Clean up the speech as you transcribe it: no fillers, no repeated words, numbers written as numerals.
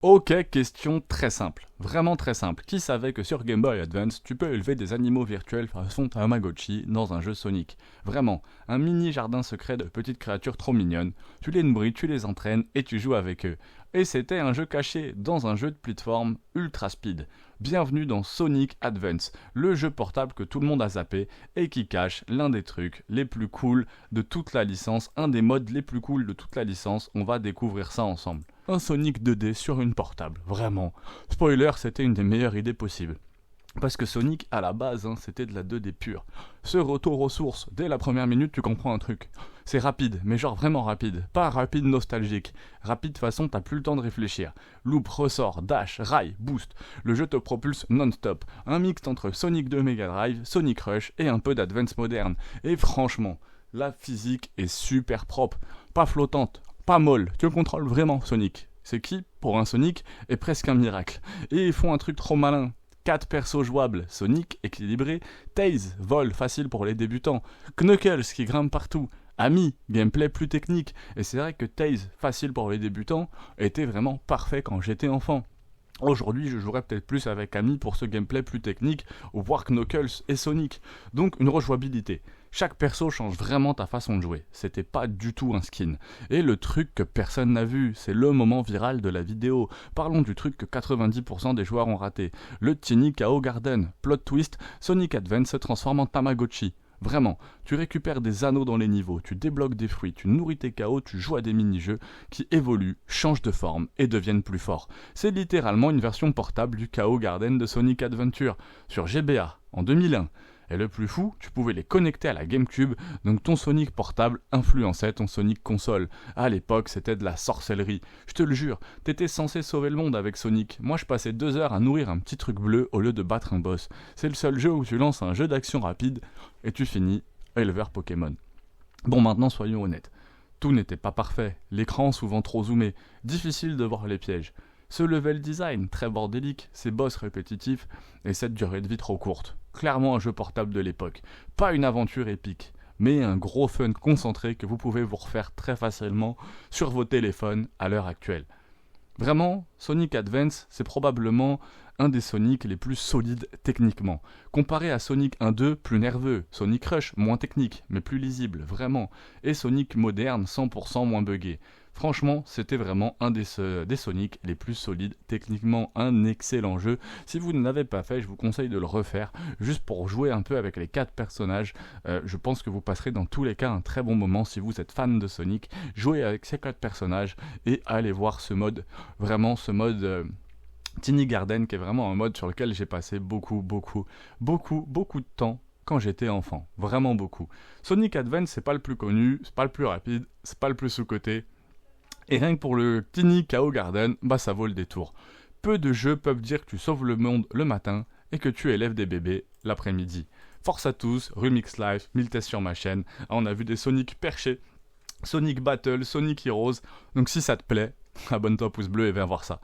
Ok, question très simple, vraiment très simple. Qui savait que sur Game Boy Advance, tu peux élever des animaux virtuels façon Tamagotchi dans un jeu Sonic? Vraiment, un mini jardin secret de petites créatures trop mignonnes. Tu les nourris, tu les entraînes et tu joues avec eux. Et c'était un jeu caché dans un jeu de plateforme ultra speed. Bienvenue dans Sonic Advance, le jeu portable que tout le monde a zappé et qui cache l'un des trucs les plus cool de toute la licence, un des modes les plus cool de toute la licence. On va découvrir ça ensemble. Un Sonic 2D sur une portable, vraiment. Spoiler, c'était une des meilleures idées possibles. Parce que Sonic, à la base, c'était de la 2D pure. Ce retour aux sources, dès la première minute, tu comprends un truc. C'est rapide, mais genre vraiment rapide. Pas rapide nostalgique. Rapide façon, t'as plus le temps de réfléchir. Loop, ressort, dash, rail, boost. Le jeu te propulse non-stop. Un mix entre Sonic 2 Mega Drive, Sonic Rush et un peu d'Advance moderne. Et franchement, la physique est super propre. Pas flottante, pas molle. Tu le contrôles vraiment, Sonic. C'est qui, pour un Sonic, est presque un miracle. Et ils font un truc trop malin. 4 persos jouables, Sonic équilibré, Tails, vol facile pour les débutants, Knuckles qui grimpe partout, Amy, gameplay plus technique, et c'est vrai que Tails, facile pour les débutants, était vraiment parfait quand j'étais enfant. Aujourd'hui, je jouerais peut-être plus avec Amy pour ce gameplay plus technique, ou voir Knuckles et Sonic. Donc une rejouabilité. Chaque perso change vraiment ta façon de jouer. C'était pas du tout un skin. Et le truc que personne n'a vu, c'est le moment viral de la vidéo. Parlons du truc que 90% des joueurs ont raté. Le Tiny KO Garden. Plot twist, Sonic Advance se transforme en Tamagotchi. Vraiment, tu récupères des anneaux dans les niveaux, tu débloques des fruits, tu nourris tes KO, tu joues à des mini-jeux qui évoluent, changent de forme et deviennent plus forts. C'est littéralement une version portable du KO Garden de Sonic Adventure sur GBA en 2001. Et le plus fou, tu pouvais les connecter à la GameCube, donc ton Sonic portable influençait ton Sonic console. À l'époque, c'était de la sorcellerie. Je te le jure, t'étais censé sauver le monde avec Sonic. Moi, je passais 2 heures à nourrir un petit truc bleu au lieu de battre un boss. C'est le seul jeu où tu lances un jeu d'action rapide et tu finis éleveur Pokémon. Bon, maintenant, soyons honnêtes. Tout n'était pas parfait, l'écran souvent trop zoomé, difficile de voir les pièges. Ce level design très bordélique, ces boss répétitifs et cette durée de vie trop courte. Clairement un jeu portable de l'époque. Pas une aventure épique, mais un gros fun concentré que vous pouvez vous refaire très facilement sur vos téléphones à l'heure actuelle. Vraiment, Sonic Advance, c'est probablement un des Sonic les plus solides techniquement. Comparé à Sonic 1-2, plus nerveux, Sonic Rush, moins technique, mais plus lisible, vraiment, et Sonic moderne, 100% moins buggé. Franchement, c'était vraiment un des Sonic les plus solides, techniquement un excellent jeu. Si vous ne l'avez pas fait, je vous conseille de le refaire, juste pour jouer un peu avec les 4 personnages. Je pense que vous passerez dans tous les cas un très bon moment si vous êtes fan de Sonic. Jouez avec ces 4 personnages et allez voir ce mode, vraiment ce mode... Tiny Garden, qui est vraiment un mode sur lequel j'ai passé beaucoup de temps quand j'étais enfant. Vraiment beaucoup. Sonic Advance, c'est pas le plus connu, c'est pas le plus rapide, c'est pas le plus sous-coté. Et rien que pour le Tiny KO Garden, bah ça vaut le détour. Peu de jeux peuvent dire que tu sauves le monde le matin et que tu élèves des bébés l'après-midi. Force à tous, Remix Life, 1000 tests sur ma chaîne. On a vu des Sonic perchés, Sonic Battle, Sonic Heroes. Donc si ça te plaît, abonne-toi pouce bleu et viens voir ça.